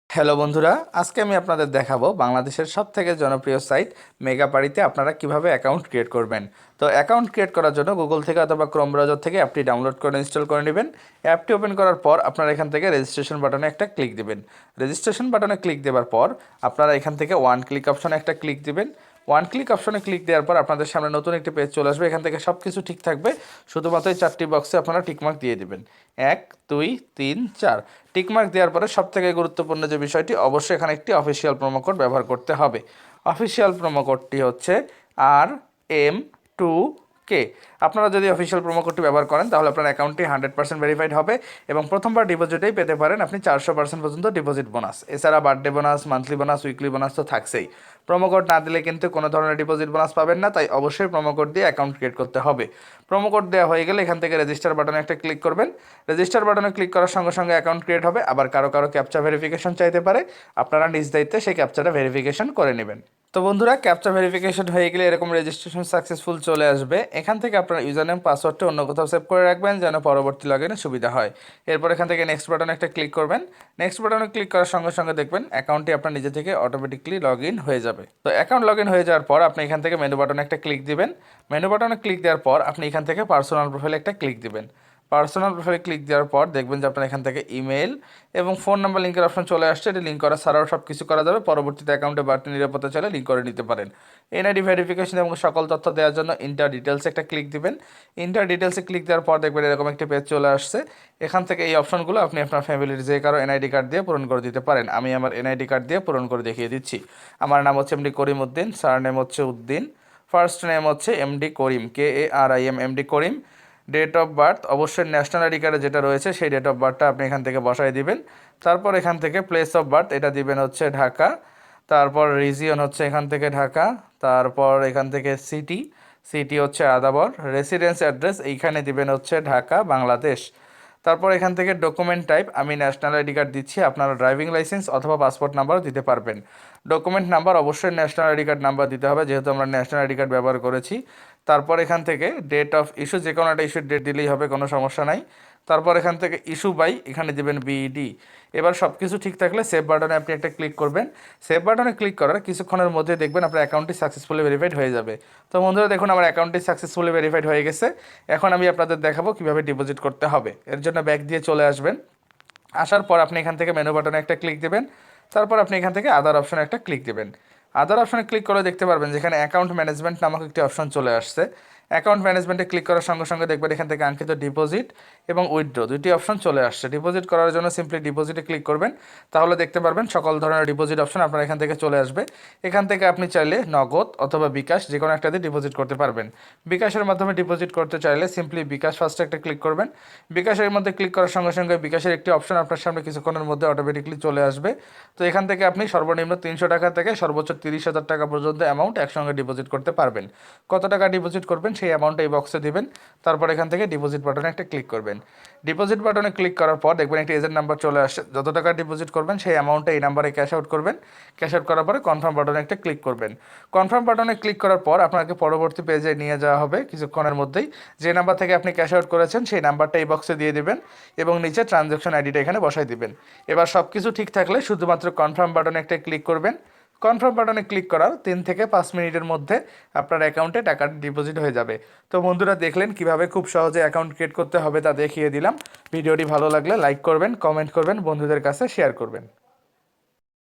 Hello বন্ধুরা, আজকে আমি আপনাদের দেখাবো বাংলাদেশের সবথেকে জনপ্রিয় সাইট মেগাপাড়িতে আপনারা কিভাবে অ্যাকাউন্ট ক্রিয়েট করবেন। তো অ্যাকাউন্ট ক্রিয়েট করার জন্য গুগল থেকে অথবা ক্রোম ব্রাউজার থেকে অ্যাপটি ডাউনলোড করে ইনস্টল করে নেবেন। অ্যাপটি ওপেন করার পর আপনারা এখান থেকে রেজিস্ট্রেশন বাটনে একটা ক্লিক দিবেন। রেজিস্ট্রেশন বাটনে ক্লিক দেওয়ার পর আপনারা এখান থেকে ওয়ান ক্লিক অপশনে একটা ক্লিক দিবেন। ওয়ান ক্লিক অপশনে ক্লিক দেওয়ার পর আপনাদের সামনে নতুন একটি পেজ চলে আসবে। এখান থেকে সব কিছু ঠিক থাকবে, শুধুমাত্র এই চারটি বক্সে আপনারা টিকমার্ক দিয়ে দিবেন, 1 2 3 4। টিকমার্ক দেওয়ার পরে সবথেকে গুরুত্বপূর্ণ যে বিষয়টি, অবশ্যই এখানে একটি অফিসিয়াল প্রোমো কোড ব্যবহার করতে হবে। অফিসিয়াল প্রোমো কোডটি হচ্ছে RM2K। আপনারা যদি অফিসিয়াল প্রোমো কোডটি ব্যবহার করেন তাহলে আপনার অ্যাকাউন্টটি 100% ভেরিফাইড হবে এবং প্রথমবার ডিপোজিটেই পেতে পারেন আপনি 400% পর্যন্ত ডিপোজিট বোনাস। এছাড়া birthday bonus, monthly bonus, weekly bonus তো থাকছেই। প্রোমো কোড না দিলে কিন্তু কোনো ধরনের ডিপোজিট বোনাস পাবেন না, তাই অবশ্যই প্রোমো কোড দিয়ে অ্যাকাউন্ট ক্রিয়েট করতে হবে। প্রোমো কোড দেওয়া হয়ে গেলে এখান থেকে রেজিস্টার বাটনে একটা ক্লিক করবেন। রেজিস্টার বাটনে ক্লিক করার সঙ্গে সঙ্গে অ্যাকাউন্ট ক্রিয়েট হবে। আবার কারো কারো ক্যাপচা ভেরিফিকেশন চাইতে পারে, আপনারা নিজ দায়িত্বে সেই ক্যাপচাটা ভেরিফিকেশন করে নেবেন। তো বন্ধুরা, ক্যাপচা ভেরিফিকেশন হয়ে গেলে এরকম রেজিস্ট্রেশন সাকসেসফুল চলে আসবে। এখান থেকে আপনার ইউজার নেম পাসওয়ার্ডটা অন্য কোথাও সেভ করে রাখবেন যেন পরবর্তী লগইনে সুবিধা হয়। এরপর এখান থেকে নেক্সট বাটনে একটা ক্লিক করবেন। নেক্সট বাটনে ক্লিক করার সঙ্গে সঙ্গে দেখবেন অ্যাকাউন্টটি আপনার নিজে থেকে অটোমেটিকলি লগ ইন হয়ে যাবে। তো অ্যাকাউন্ট লগ ইন হয়ে যাওয়ার পর আপনি এখান থেকে মেনু বাটনে একটা ক্লিক দিবেন। মেনু বাটনে ক্লিক দেওয়ার পর আপনি এখান থেকে পার্সোনাল প্রোফাইলে একটা ক্লিক দিবেন। পার্সোনাল প্রোফাইলে ক্লিক দেওয়ার পর দেখবেন যে আপনার এখান থেকে ইমেল এবং ফোন নাম্বার লিঙ্কের অপশন চলে আসছে। এটি লিঙ্ক করা ছাড়াও সব কিছু করা যাবে। পরবর্তীতে অ্যাকাউন্টে বাড়তি নিরাপত্তা চাইলে লিঙ্ক করে নিতে পারেন। এনআইডি ভেরিফিকেশন এবং সকল তথ্য দেওয়ার জন্য ইন্টার ডিটেলসে একটা ক্লিক দিবেন। ইন্টার ডিটেলসে ক্লিক দেওয়ার পর দেখবেন এরকম একটি পেজ চলে আসছে। এখান থেকে এই অপশনগুলো আপনি আপনার ফ্যামিলির যে কারো এনআইডি কার্ড দিয়ে পূরণ করে দিতে পারেন। আমি আমার এনআইডি কার্ড দিয়ে পূরণ করে দেখিয়ে দিচ্ছি। আমার নাম হচ্ছে MD Karim Uddin, surname হচ্ছে উদ্দিন, ফার্স্ট নেম হচ্ছে MD Karim, KARIM, MD Karim. Date of birth অবশ্যই ন্যাশনাল আইডি কার্ডে যেটা রয়েছে সেই ডেট অফ বার্থটা আপনি এখান থেকে বসাই দিবেন। তারপর এখান থেকে প্লেস অফ বার্থ এটা দিবেন হচ্ছে ঢাকা। তারপর রিজিয়ন হচ্ছে এখান থেকে ঢাকা। তারপর এখান থেকে সিটি, সিটি হচ্ছে আদাবর। রেসিডেন্স অ্যাড্রেস এইখানে দিবেন হচ্ছে ঢাকা, বাংলাদেশ। তারপর এখান থেকে ডকুমেন্ট টাইপ আমি ন্যাশনাল আইডি কার্ড দিচ্ছি, আপনারা ড্রাইভিং লাইসেন্স অথবা পাসপোর্ট নাম্বারও দিতে পারবেন। ডকুমেন্ট নাম্বার অবশ্যই ন্যাশনাল আইডি কার্ড নাম্বার দিতে হবে, যেহেতু আমরা ন্যাশনাল আইডি কার্ড ব্যবহার করেছি। তারপর এখান থেকে ডেট অফ ইস্যু যে কোনো একটা ইস্যুর ডেট দিলেই হবে, কোনো সমস্যা নাই। তারপর এখান থেকে ইস্যু বাই এখানে দেবেন BED। এবার সব কিছু ঠিক থাকলে সেভ বাটনে আপনি একটা ক্লিক করবেন। সেভ বাটনে ক্লিক করার কিছুক্ষণের মধ্যে দেখবেন আপনার অ্যাকাউন্টটি সাকসেসফুলি ভেরিফাইড হয়ে যাবে। তো বন্ধুরা দেখুন, আমার অ্যাকাউন্টটি সাকসেসফুলি ভেরিফাইড হয়ে গেছে। এখন আমি আপনাদের দেখাবো কীভাবে ডিপোজিট করতে হবে। এর জন্য ব্যাক দিয়ে চলে আসবেন। আসার পর আপনি এখান থেকে মেনু বাটনে একটা ক্লিক দেবেন। তারপর আপনি এখান থেকে আদার অপশনে একটা ক্লিক দেবেন। আদার অপশনে ক্লিক করে দেখতে পারবেন যেখানে অ্যাকাউন্ট ম্যানেজমেন্ট নামক একটি অপশন চলে আসছে। অ্যাকাউন্ট ম্যানেজমেন্টে ক্লিক করার সঙ্গে সঙ্গে দেখবেন এখান থেকে আঙ্কিত ডিপোজিট এবং উইথড্র দুইটি অপশন চলে আসছে। ডিপোজিট করার জন্য সিম্পলি ডিপোজিটে ক্লিক করবেন, তাহলে দেখতে পারবেন সকল ধরনের ডিপোজিট অপশন আপনার এখান থেকে চলে আসবে। এখান থেকে আপনি চাইলে নগদ অথবা বিকাশ যে কোনো একটা দিয়ে ডিপোজিট করতে পারবেন। বিকাশের মাধ্যমে ডিপোজিট করতে চাইলে সিম্পলি বিকাশ ফার্স্টে একটা ক্লিক করবেন। বিকাশের মধ্যে ক্লিক করার সঙ্গে সঙ্গে বিকাশের একটি অপশন আপনার সামনে কিছুক্ষণের মধ্যে অটোমেটিকলি চলে আসবে। তো এখান থেকে আপনি সর্বনিম্ন 300 টাকা থেকে সর্বোচ্চ 30,000 টাকা পর্যন্ত অ্যামাউন্ট একসঙ্গে ডিপোজিট করতে পারবেন। কত টাকা ডিপোজিট করবেন সেই অ্যামাউন্ট এই বক্সে দিবেন। তারপর এখান থেকে ডিপোজিট বাটনে একটা ক্লিক করবেন। ডিপোজিট বাটনে ক্লিক করার পর দেখবেন একটি এজেন্ট নাম্বার চলে আসছে। যত টাকা ডিপোজিট করবেন সেই অ্যামাউন্টটা এই নাম্বারে ক্যাশ আউট করবেন। ক্যাশ আউট করার পরে কনফার্ম বাটনে একটা ক্লিক করবেন। কনফার্ম বাটনে ক্লিক করার পর আপনাকে পরবর্তী পেজে নিয়ে যাওয়া হবে কিছুক্ষণের মধ্যেই। যে নাম্বার থেকে আপনি ক্যাশ আউট করেছেন সেই নাম্বারটা এই বক্সে দিয়ে দিবেন এবং নিচে ট্রানজ্যাকশন আইডিটা এখানে বসাই দিবেন। এবার সব কিছু ঠিক থাকলে শুধুমাত্র কনফার্ম বাটনে একটা ক্লিক করবেন। কনফার্ম বাটনে ক্লিক করার 3 থেকে 5 মিনিটের মধ্যে আপনার অ্যাকাউন্টে টাকা ডিপোজিট হয়ে যাবে। তো বন্ধুরা দেখলেন কিভাবে খুব সহজে অ্যাকাউন্ট ক্রিয়েট করতে হবে, তা দেখিয়ে দিলাম। ভিডিওটি ভালো লাগলে লাইক করবেন, কমেন্ট করবেন, বন্ধুদের কাছে শেয়ার করবেন।